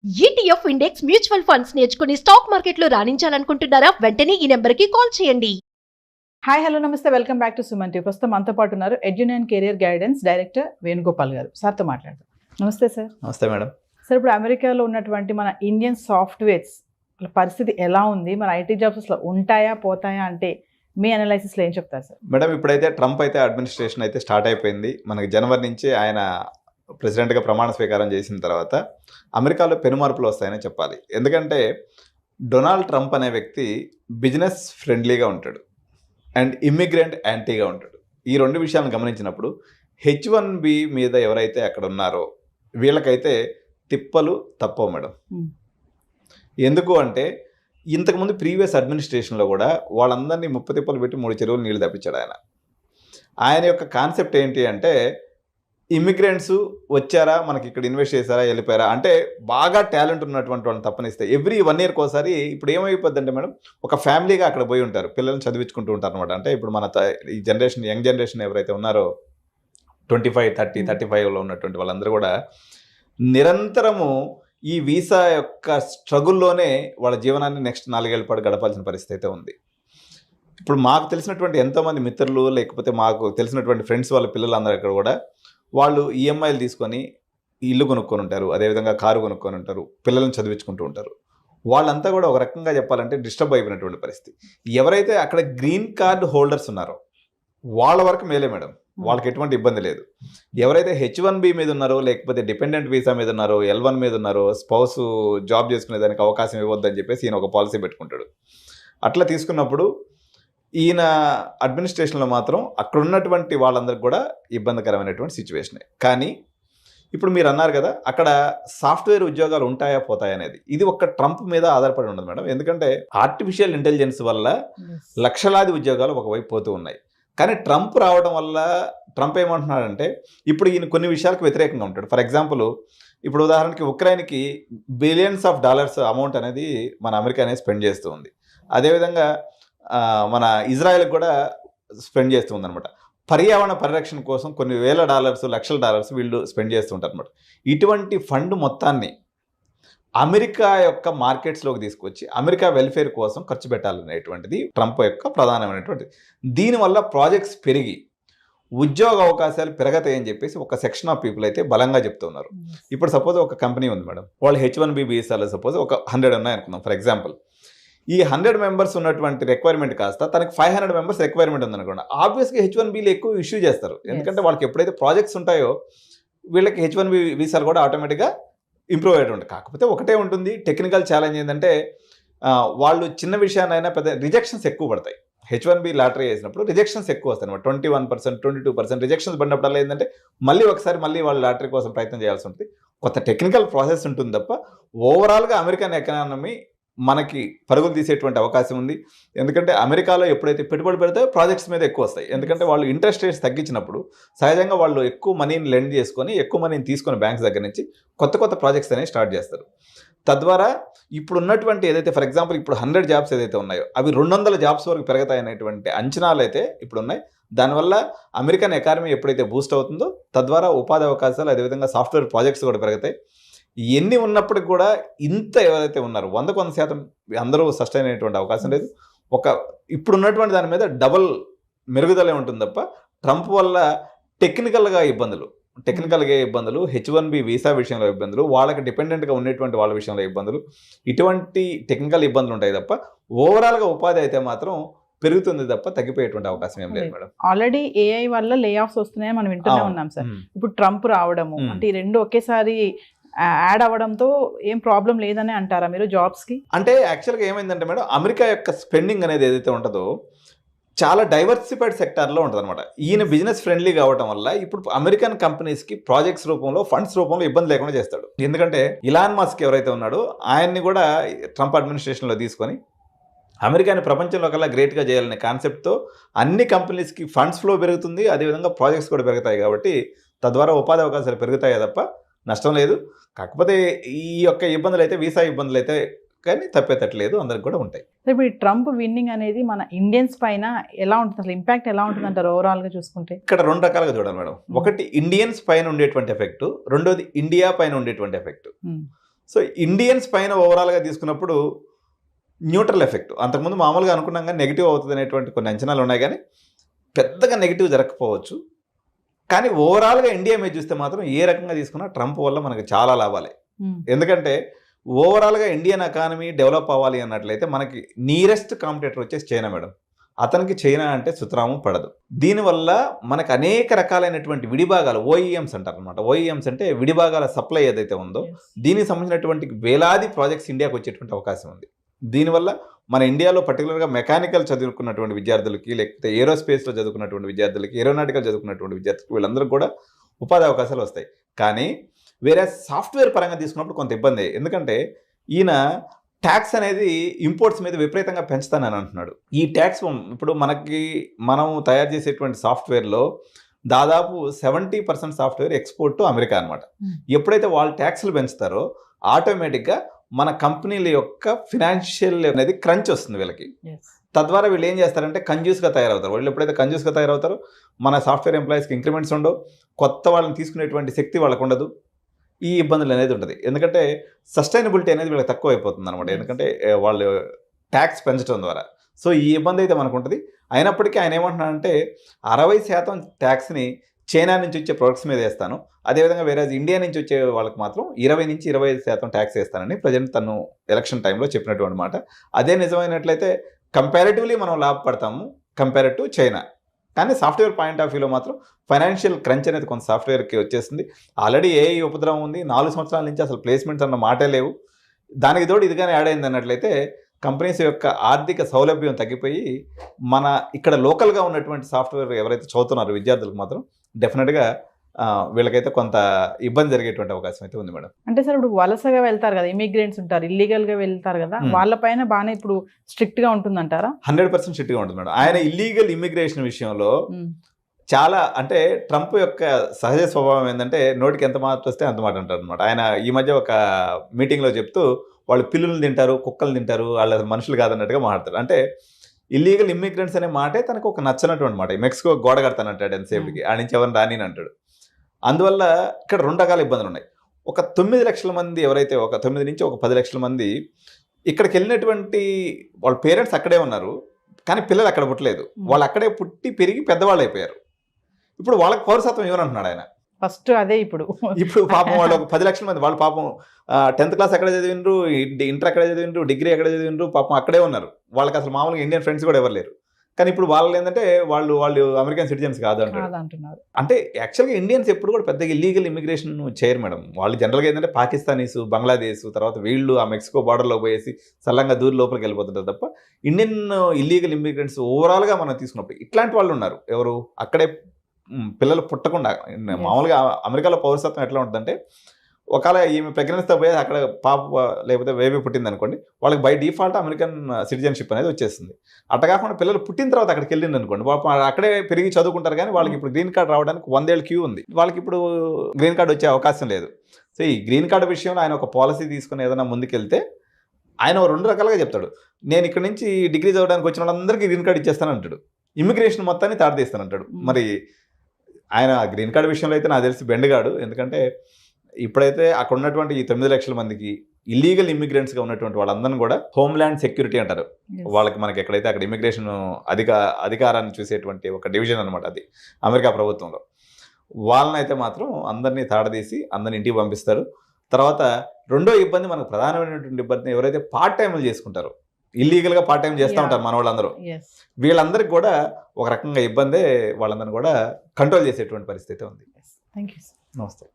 ETF index mutual funds నేర్చుకుని stock మార్కెట్లో రాణించాలనుకుంటున్నారా? వెంటనే ఈ నెంబర్కి కాల్ చేయండి. హాయ్ హలో నమస్తే, welcome back to Suman TV. ప్రస్తుతం మనతో పాటు ఉన్నారు ఎడ్యున్ కెరియర్ గైడెన్స్ డైరెక్టర్ వేణుగోపాల్ గారు. సార్తో మాట్లాడదాం. నమస్తే సార్. నమస్తే మేడం. సార్, ఇప్పుడు అమెరికాలో ఉన్నటువంటి మన ఇండియన్ సాఫ్ట్వేర్స్ పరిస్థితి ఎలా ఉంది? మన ఐటీ జాబ్స్ అసలు ఉంటాయా పోతాయా అంటే మీ అనాలైసిస్లో ఏం చెప్తారు సార్? మేడం, ఇప్పుడైతే ట్రంప్ అయితే అడ్మినిస్ట్రేషన్ అయితే స్టార్ట్ అయిపోయింది. మనకి జనవరి నుంచి ఆయన ప్రెసిడెంట్గా ప్రమాణ స్వీకారం చేసిన తర్వాత అమెరికాలో పెనుమార్పులు వస్తాయని చెప్పాలి. ఎందుకంటే డొనాల్డ్ ట్రంప్ అనే వ్యక్తి బిజినెస్ ఫ్రెండ్లీగా ఉంటాడు అండ్ ఇమ్మిగ్రెంట్ యాంటీగా ఉంటాడు. ఈ రెండు విషయాలను గమనించినప్పుడు H1B మీద ఎవరైతే అక్కడ ఉన్నారో వీళ్ళకైతే తిప్పలు తప్పవు మేడం. ఎందుకు అంటే ఇంతకుముందు ప్రీవియస్ అడ్మినిస్ట్రేషన్లో కూడా వాళ్ళందరినీ ముప్ప తిప్పలు పెట్టి 3 చెరువులు నీళ్ళు తప్పించాడు ఆయన. ఆయన యొక్క కాన్సెప్ట్ ఏంటి అంటే ఇమిగ్రెంట్స్ వచ్చారా, మనకి ఇక్కడ ఇన్వెస్ట్ చేశారా, వెళ్ళిపోయారా అంటే బాగా టాలెంట్ ఉన్నటువంటి వాళ్ళని తప్పనిస్తే ఎవ్రీ 1 year ఒకసారి ఇప్పుడు ఏమైపోద్ది అంటే మేడం, ఒక ఫ్యామిలీగా అక్కడ పోయి ఉంటారు, పిల్లల్ని చదివించుకుంటూ ఉంటారు అనమాట. అంటే ఇప్పుడు మన ఈ జనరేషన్, యంగ్ జనరేషన్ ఎవరైతే ఉన్నారో 25, 30, 35లో ఉన్నటువంటి వాళ్ళందరూ కూడా నిరంతరము ఈ వీసా యొక్క స్ట్రగుల్లోనే వాళ్ళ జీవనాన్ని నెక్స్ట్ 4 ఏళ్ల పాటు గడపాల్సిన పరిస్థితి అయితే ఉంది. ఇప్పుడు మాకు తెలిసినటువంటి ఎంతోమంది మిత్రులు, లేకపోతే మాకు తెలిసినటువంటి ఫ్రెండ్స్ వాళ్ళ పిల్లలందరూ అక్కడ కూడా వాళ్ళు ఈఎంఐలు తీసుకొని ఇల్లు కొనుక్కొని ఉంటారు, అదేవిధంగా కారు కొనుక్కొని ఉంటారు, పిల్లల్ని చదివించుకుంటూ ఉంటారు. వాళ్ళంతా కూడా ఒక రకంగా చెప్పాలంటే డిస్టర్బ్ అయిపోయినటువంటి పరిస్థితి. ఎవరైతే అక్కడ గ్రీన్ కార్డ్ హోల్డర్స్ ఉన్నారో వాళ్ళ వరకు మేలే మేడం, వాళ్ళకి ఎటువంటి ఇబ్బంది లేదు. ఎవరైతే H1B మీద ఉన్నారో, లేకపోతే డిపెండెంట్ వీసా మీద ఉన్నారో, L1 మీద ఉన్నారో, స్పౌస్ జాబ్ చేసుకునే దానికి అవకాశం ఇవ్వద్దని చెప్పేసి ఈయన ఒక పాలసీ పెట్టుకుంటాడు. అట్లా తీసుకున్నప్పుడు ఈయన అడ్మినిస్ట్రేషన్లో మాత్రం అక్కడ ఉన్నటువంటి వాళ్ళందరికీ కూడా ఇబ్బందికరమైనటువంటి సిచ్యువేషనే. కానీ ఇప్పుడు మీరు అన్నారు కదా, అక్కడ సాఫ్ట్వేర్ ఉద్యోగాలు ఉంటాయా పోతాయా అనేది, ఇది ఒక్క ట్రంప్ మీద ఆధారపడి ఉండదు మేడం. ఎందుకంటే ఆర్టిఫిషియల్ ఇంటెలిజెన్స్ వల్ల లక్షలాది ఉద్యోగాలు ఒకవైపు పోతూ ఉన్నాయి. కానీ ట్రంప్ రావడం వల్ల ట్రంప్ ఏమంటున్నాడంటే ఇప్పుడు ఈయన కొన్ని విషయాలకు వ్యతిరేకంగా ఉంటాడు. ఫర్ ఎగ్జాంపుల్, ఇప్పుడు ఉదాహరణకి ఉక్రెయిన్కి బిలియన్స్ ఆఫ్ డాలర్స్ అమౌంట్ అనేది మన అమెరికా అనేది స్పెండ్ చేస్తూ ఉంది. అదేవిధంగా మన ఇజ్రాయెల్కి కూడా స్పెండ్ చేస్తూ ఉందన్నమాట. పర్యావరణ పరిరక్షణ కోసం కొన్ని వేల డాలర్స్, లక్షల డాలర్స్ వీళ్ళు స్పెండ్ చేస్తూ ఉంటారు అనమాట. ఇటువంటి ఫండ్ మొత్తాన్ని అమెరికా యొక్క మార్కెట్స్లోకి తీసుకొచ్చి అమెరికా వెల్ఫేర్ కోసం ఖర్చు పెట్టాలనేటువంటిది ట్రంప్ యొక్క ప్రధానమైనటువంటిది. దీనివల్ల ప్రాజెక్ట్స్ పెరిగి ఉద్యోగ అవకాశాలు పెరగతాయని చెప్పేసి ఒక సెక్షన్ ఆఫ్ పీపుల్ అయితే బలంగా చెప్తూ ఉన్నారు. ఇప్పుడు సపోజ్ ఒక కంపెనీ ఉంది మేడం, వాళ్ళు H1B వీసాలో సపోజ్ ఒక 100 ఉన్నాయనుకుందాం ఫర్ ఎగ్జాంపుల్. ఈ 100 మెంబర్స్ ఉన్నటువంటి రిక్వైర్మెంట్ కాస్త తనకి 500 మెంబర్స్ రిక్వైర్మెంట్ ఉందనుకోండి, ఆబ్వియస్గా H1Bలు ఎక్కువ ఇష్యూ చేస్తారు. ఎందుకంటే వాళ్ళకి ఎప్పుడైతే ప్రాజెక్ట్స్ ఉంటాయో వీళ్ళకి H1B వీసాలు కూడా ఆటోమేటిక్గా ఇంప్రూవ్ అయ్యేది ఉంటుంది. కాకపోతే ఒకటే ఉంటుంది, టెక్నికల్ ఛాలెంజ్ ఏంటంటే వాళ్ళు చిన్న విషయాన్నైనా పెద్ద రిజెక్షన్స్ ఎక్కువ పడతాయి. H1B లాటరీ వేసినప్పుడు రిజెక్షన్స్ ఎక్కువ వస్తాయి అనమాట. 21%, 22% రిజెక్షన్స్ పడినప్పుడల్లా ఏంటంటే మళ్ళీ వాళ్ళు లాటరీ కోసం ప్రయత్నం చేయాల్సి ఉంటుంది. కొత్త టెక్నికల్ ప్రాసెస్ ఉంటుంది తప్ప ఓవరాల్గా అమెరికన్ ఎకానమీ మనకి పరుగులు తీసేటువంటి అవకాశం ఉంది. ఎందుకంటే అమెరికాలో ఎప్పుడైతే పెట్టుబడి పెడతాయో ప్రాజెక్ట్స్ మీద ఎక్కువ వస్తాయి. ఎందుకంటే వాళ్ళు ఇంట్రెస్ట్ రేట్స్ తగ్గించినప్పుడు సహజంగా వాళ్ళు ఎక్కువ మనీని లెండ్ చేసుకొని, ఎక్కువ మనీని తీసుకొని బ్యాంక్స్ దగ్గర నుంచి కొత్త ప్రాజెక్ట్స్ అనేవి స్టార్ట్ చేస్తారు. తద్వారా ఇప్పుడు ఉన్నటువంటి ఏదైతే ఫర్ ఎగ్జాంపుల్ ఇప్పుడు 100 జాబ్స్ ఏదైతే ఉన్నాయో అవి 200 జాబ్స్ వరకు పెరుగుతాయనేటువంటి అంచనాలు అయితే ఇప్పుడు ఉన్నాయి. దానివల్ల అమెరికన్ ఎకానమీ ఎప్పుడైతే బూస్ట్ అవుతుందో తద్వారా ఉపాధి అవకాశాలు, అదేవిధంగా సాఫ్ట్వేర్ ప్రాజెక్ట్స్ కూడా పెరుగుతాయి. ఎన్ని ఉన్నప్పటికి కూడా ఇంత ఎవరైతే ఉన్నారో 100% అందరూ సస్టైన్ అయ్యేటువంటి అవకాశం లేదు. ఇప్పుడు ఉన్నటువంటి దాని మీద డబుల్ మెరుగుదలే ఉంటుంది తప్ప ట్రంప్ వల్ల టెక్నికల్గా ఇబ్బందులు, H1B వీసా విషయంలో ఇబ్బందులు, వాళ్ళకి డిపెండెంట్గా ఉండేటువంటి వాళ్ళ విషయంలో ఇబ్బందులు, ఇటువంటి టెక్నికల్ ఇబ్బందులు ఉంటాయి తప్ప ఓవరాల్గా ఉపాధి అయితే మాత్రం పెరుగుతుంది తప్ప తగ్గిపోయేటువంటి అవకాశం ఏం లేదు మేడం. ఆల్రెడీ AI వల్ల లే ఆఫ్స్ వస్తున్నాయని మనం వింటూనే ఉన్నాం సార్. ఇప్పుడు ట్రంప్ రావడము అంటే ఈ రెండు ఒకేసారి యాడ్ అవ్వడంతో ఏం ప్రాబ్లం లేదని అంటారా మీరు జాబ్స్కి? అంటే యాక్చువల్గా ఏమైందంటే మేడం, అమెరికా యొక్క స్పెండింగ్ అనేది ఏదైతే ఉంటుందో చాలా డైవర్సిఫైడ్ సెక్టార్లో ఉంటుంది అనమాట. ఈయన బిజినెస్ ఫ్రెండ్లీ కావడం వల్ల ఇప్పుడు అమెరికన్ కంపెనీస్కి ప్రాజెక్ట్స్ రూపంలో, ఫండ్స్ రూపంలో ఇబ్బంది లేకుండా చేస్తాడు. ఎందుకంటే ఇలాన్ మస్క్ ఎవరైతే ఉన్నాడో ఆయన్ని కూడా ట్రంప్ అడ్మినిస్ట్రేషన్లో తీసుకొని అమెరికాని ప్రపంచంలో కల్లా గ్రేట్గా చేయాలనే కాన్సెప్ట్తో అన్ని కంపెనీస్కి ఫండ్స్ ఫ్లో పెరుగుతుంది, అదేవిధంగా ప్రాజెక్ట్స్ కూడా పెరుగుతాయి. కాబట్టి తద్వారా ఉపాధి అవకాశాలు పెరుగుతాయి తప్ప నష్టం లేదు. కాకపోతే ఈ యొక్క ఇబ్బందులు అయితే, వీసా ఇబ్బందులు అయితే కానీ తప్పేటట్లేదు, అందరికి కూడా ఉంటాయి. ఇప్పుడు ఈ ట్రంప్ విన్నింగ్ అనేది మన ఇండియన్స్ పైన ఎలా ఉంటుంది, అసలు ఇంపాక్ట్ ఎలా ఉంటుంది అంటారు ఓవరాల్గా చూసుకుంటే? ఇక్కడ 2 రకాలుగా చూడాలి మేడం. ఒకటి ఇండియన్స్ పైన ఉండేటువంటి ఎఫెక్ట్, రెండోది ఇండియా పైన ఉండేటువంటి ఎఫెక్ట్. సో ఇండియన్స్ పైన ఓవరాల్గా తీసుకున్నప్పుడు న్యూట్రల్ ఎఫెక్ట్. అంతకుముందు మామూలుగా అనుకున్నాం కానీ నెగిటివ్ అవుతుంది అనేటువంటి కొన్ని అంచనాలు ఉన్నాయి, కానీ పెద్దగా నెగిటివ్ జరగకపోవచ్చు. కానీ ఓవరాల్గా ఇండియా మీద చూస్తే మాత్రం ఏ రకంగా తీసుకున్నా ట్రంప్ వల్ల మనకు చాలా లాభాలే. ఎందుకంటే ఓవరాల్గా ఇండియన్ ఎకానమీ డెవలప్ అవ్వాలి అన్నట్లయితే మనకి నియరెస్ట్ కాంపిటేటర్ వచ్చేసి చైనా మేడం. అతనికి చైనా అంటే సుతరాము పడదు. దీనివల్ల మనకు అనేక రకాలైనటువంటి విడిభాగాలు, ఓఈఎంస్ అంటారు అనమాట. ఓఈఎంస్ అంటే విడిభాగాల సప్లై ఏదైతే ఉందో దీనికి సంబంధించినటువంటి వేలాది ప్రాజెక్ట్స్ ఇండియాకి వచ్చేటువంటి అవకాశం ఉంది. దీనివల్ల మన ఇండియాలో పర్టికులర్గా మెకానికల్ చదువుకున్నటువంటి విద్యార్థులకి, లేకపోతే ఏరోస్పేస్లో చదువుకున్నటువంటి విద్యార్థులకి, ఏరోనాటికల్ చదువుకున్నటువంటి విద్యార్థులకి వీళ్ళందరికీ కూడా ఉపాధి అవకాశాలు వస్తాయి. కానీ వేరే సాఫ్ట్వేర్ పరంగా తీసుకున్నప్పుడు కొంత ఇబ్బంది. ఎందుకంటే ఈయన ట్యాక్స్ అనేది ఇంపోర్ట్స్ మీద విపరీతంగా పెంచుతానని అంటున్నాడు. ఈ ట్యాక్స్ ఇప్పుడు మనం తయారు చేసేటువంటి సాఫ్ట్వేర్లో దాదాపు 70% సాఫ్ట్వేర్ ఎక్స్పోర్ట్ టు అమెరికా అనమాట. ఎప్పుడైతే వాళ్ళు ట్యాక్స్లు పెంచుతారో ఆటోమేటిక్గా మన కంపెనీల యొక్క ఫినాన్షియల్ అనేది క్రంచ్ వస్తుంది వీళ్ళకి. తద్వారా వీళ్ళు ఏం చేస్తారంటే కంజ్యూస్గా తయారవుతారు. వాళ్ళు ఎప్పుడైతే కంజ్యూస్గా తయారవుతారో మన సాఫ్ట్వేర్ ఎంప్లాయీస్కి ఇంక్రిమెంట్స్ ఉండవు, కొత్త వాళ్ళని తీసుకునేటువంటి శక్తి వాళ్ళకు ఉండదు. ఈ ఇబ్బందులు అనేది ఉంటుంది. ఎందుకంటే సస్టైనబిలిటీ అనేది వీళ్ళకి తక్కువ అయిపోతుంది అనమాట. ఎందుకంటే వాళ్ళు ట్యాక్స్ పెంచడం ద్వారా. సో ఈ ఇబ్బంది అయితే మనకు ఉంటుంది. అయినప్పటికీ ఆయన ఏమంటున్నాడంటే 60% ట్యాక్స్ని చైనా నుంచి వచ్చే ప్రొడక్ట్స్ మీద వేస్తాను, అదేవిధంగా వేరే ఇండియా నుంచి వచ్చే వాళ్ళకి మాత్రం 20 నుంచి 25% ట్యాక్స్ వేస్తానని ప్రజెంట్ తను ఎలక్షన్ టైంలో చెప్పినటువంటి మాట. అదే నిజమైనట్లయితే కంపారిటివ్లీ మనం లాభపడతాము కంపేర్ టు చైనా. కానీ సాఫ్ట్వేర్ పాయింట్ ఆఫ్ వ్యూలో మాత్రం ఫైనాన్షియల్ క్రంచ్ అనేది కొంత సాఫ్ట్వేర్కి వచ్చేసింది. ఆల్రెడీ ఏఐ ఉపద్రవం ఉంది. 4 సంవత్సరాల నుంచి అసలు ప్లేస్మెంట్స్ అన్న మాటే లేవు. దానికి తోడు ఇదిగానే యాడ్ అయింది అన్నట్లయితే కంపెనీస్ యొక్క ఆర్థిక సౌలభ్యం తగ్గిపోయి మన ఇక్కడ లోకల్గా ఉన్నటువంటి సాఫ్ట్వేర్ ఎవరైతే చదువుతున్నారో విద్యార్థులకు మాత్రం డెఫినెట్గా వీళ్ళకైతే కొంత ఇబ్బంది జరిగేటువంటి అవకాశం అయితే ఉంది మేడం. అంటే సార్ ఇప్పుడు వలసగా వెళ్తారు కదా, ఇమిగ్రెంట్స్ ఉంటారు, ఇల్లీగల్గా వెళ్తారు కదా, వాళ్ళపైన బాగానే ఇప్పుడు స్ట్రిక్ట్గా ఉంటుందంటారా? 100% స్ట్రిక్ట్గా ఉంటుంది మేడం. ఆయన ఇల్లీగల్ ఇమిగ్రేషన్ విషయంలో చాలా అంటే ట్రంప్ యొక్క సహజ స్వభావం ఏంటంటే నోటికి ఎంత మాట వస్తే అంత మాట అంటారు అనమాట. ఆయన ఈ మధ్య ఒక మీటింగ్లో చెప్తూ వాళ్ళు పిల్లులు తింటారు, కుక్కలు తింటారు, వాళ్ళు మనుషులు కాదన్నట్టుగా మాట్లాడతారు. అంటే ఇల్లీగల్ ఇమ్మిగ్రెంట్స్ అనే మాటే తనకు ఒక నచ్చనటువంటి మాట. మెక్సికో గోడ కడతానంటాడు ఎంతసేపుకి, ఆ నుంచి ఎవరిని రాని అంటాడు. అందువల్ల ఇక్కడ 2 రకాల ఇబ్బందులు ఉన్నాయి. ఒక 9 లక్షల మంది ఎవరైతే, ఒక 9 నుంచి ఒక 10 లక్షల మంది ఇక్కడికి వెళ్ళినటువంటి వాళ్ళ పేరెంట్స్ అక్కడే ఉన్నారు, కానీ పిల్లలు అక్కడ పుట్టలేదు. వాళ్ళు అక్కడే పుట్టి పెరిగి పెద్దవాళ్ళు అయిపోయారు. ఇప్పుడు వాళ్ళకి పౌరసత్వం ఇవ్వనంటున్నాడు ఆయన. ఫస్ట్ అదే ఇప్పుడు పాపం వాళ్ళు ఒక 10 లక్షల మంది, వాళ్ళు పాపం 10th క్లాస్ అక్కడే చదివిండ్రు, ఇంటర్ అక్కడే చదివిండ్రు, డిగ్రీ అక్కడే చదివిండ్రు, పాపం అక్కడే ఉన్నారు. వాళ్ళకి అసలు మామూలుగా ఇండియన్ ఫ్రెండ్స్ కూడా ఎవరు లేరు. కానీ ఇప్పుడు వాళ్ళు ఏంటంటే వాళ్ళు అమెరికన్ సిటిజన్స్ కాదు అంటున్నారు. అంటే యాక్చువల్గా ఇండియన్స్ ఎప్పుడు కూడా పెద్దగా ఇల్లీగల్ ఇమిగ్రేషన్ చేయరు మేడం. వాళ్ళు జనరల్గా ఏంటంటే పాకిస్తానీస్, బంగ్లాదేశ్, తర్వాత వీళ్ళు ఆ మెక్సికో బార్డర్లో పోయేసి సల్లంగా దూరి లోపలికి వెళ్ళిపోతుంటారు తప్ప ఇండియన్ ఇల్లీగల్ ఇమిగ్రెంట్స్ ఓవరాల్గా మనం తీసుకున్నప్పుడు ఇట్లాంటి వాళ్ళు ఉన్నారు. ఎవరు అక్కడే పిల్లలు పుట్టకుండా, మామూలుగా అమెరికాలో పౌరసత్వం ఎట్లా ఉంటుందంటే ఒకవేళ ఈమె ప్రెగ్నెన్సీతో పోయి అక్కడ పాప లేకపోతే బేబీ పుట్టింది అనుకోండి, వాళ్ళకి బై డిఫాల్ట్ అమెరికన్ సిటిజన్షిప్ అనేది వచ్చేస్తుంది. అట్లా కాకుండా పిల్లలు పుట్టిన తర్వాత అక్కడికి వెళ్ళింది అనుకోండి, అక్కడే పెరిగి చదువుకుంటారు. కానీ వాళ్ళకి ఇప్పుడు గ్రీన్ కార్డ్ రావడానికి 100 ఏళ్ళ క్యూ ఉంది. వాళ్ళకి ఇప్పుడు గ్రీన్ కార్డ్ వచ్చే అవకాశం లేదు. సో ఈ గ్రీన్ కార్డు విషయంలో ఆయన ఒక పాలసీ తీసుకుని ఏదైనా ముందుకెళ్తే ఆయన 2 రకాలుగా చెప్తాడు. నేను ఇక్కడ నుంచి డిగ్రీ చదవడానికి వచ్చిన వాళ్ళందరికీ గ్రీన్ కార్డ్ ఇచ్చేస్తాను అంటాడు, ఇమిగ్రేషన్ మొత్తాన్ని తాడదీస్తాను అంటాడు. మరి ఆయన గ్రీన్ కార్డు విషయంలో అయితే నాకు తెలిసి బెండగాడు. ఎందుకంటే ఇప్పుడైతే అక్కడ ఉన్నటువంటి ఈ 9 లక్షల మందికి ఇల్లీగల్ ఇమిగ్రెంట్స్గా ఉన్నటువంటి వాళ్ళందరినీ కూడా హోమ్ల్యాండ్ సెక్యూరిటీ అంటారు. వాళ్ళకి మనకి ఎక్కడైతే అక్కడ ఇమిగ్రేషన్ అధికారాన్ని చూసేటువంటి ఒక డివిజన్ అనమాట అది అమెరికా ప్రభుత్వంలో. వాళ్ళని అయితే మాత్రం అందరినీ తాడదీసి అందరిని ఇంటికి పంపిస్తారు. తర్వాత రెండో ఇబ్బంది, మనకు ప్రధానమైనటువంటి ఇబ్బంది ఎవరైతే పార్ట్ టైంలు చేసుకుంటారో, ఇల్లీగల్గా పార్ట్ టైం చేస్తూ ఉంటారు మన వాళ్ళందరూ, వీళ్ళందరికీ కూడా ఒక రకంగా ఇబ్బందే. వాళ్ళందరినీ కూడా కంట్రోల్ చేసేటువంటి పరిస్థితి ఉంది. Thank you. నమస్తే.